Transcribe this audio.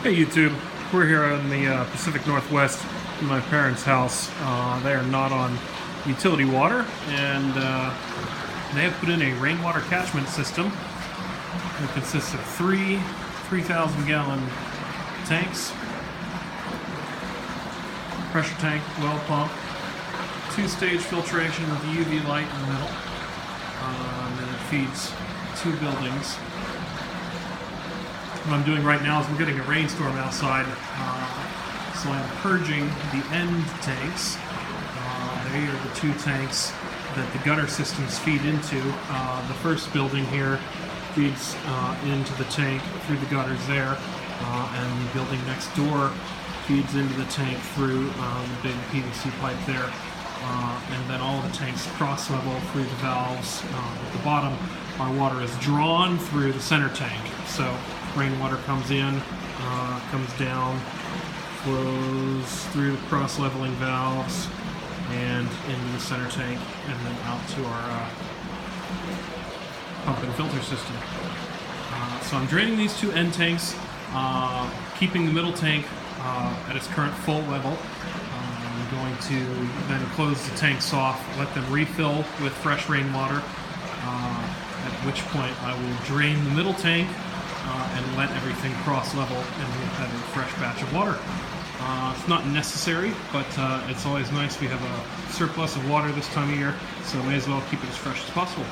Hey YouTube, we're here in the Pacific Northwest in my parents' house. They are not on utility water, and they have put in a rainwater catchment system. It consists of three 3,000-gallon tanks, pressure tank, well pump, two-stage filtration with UV light in the middle, and it feeds two buildings. What I'm doing right now is we're getting a rainstorm outside, so I'm purging the end tanks. They are the two tanks that the gutter systems feed into. The first building here feeds into the tank through the gutters there, and the building next door feeds into the tank through the big PVC pipe there. And then all the tanks cross level through the valves. At the bottom, our water is drawn through the center tank. So rainwater comes in, comes down, flows through the cross leveling valves and into the center tank, and then out to our pump and filter system. So I'm draining these two end tanks, keeping the middle tank at its current full level. I'm going to then close the tanks off, let them refill with fresh rainwater, at which point I will drain the middle tank and let everything cross level, and we'll have a fresh batch of water. It's not necessary, but it's always nice. We have a surplus of water this time of year, so may as well keep it as fresh as possible.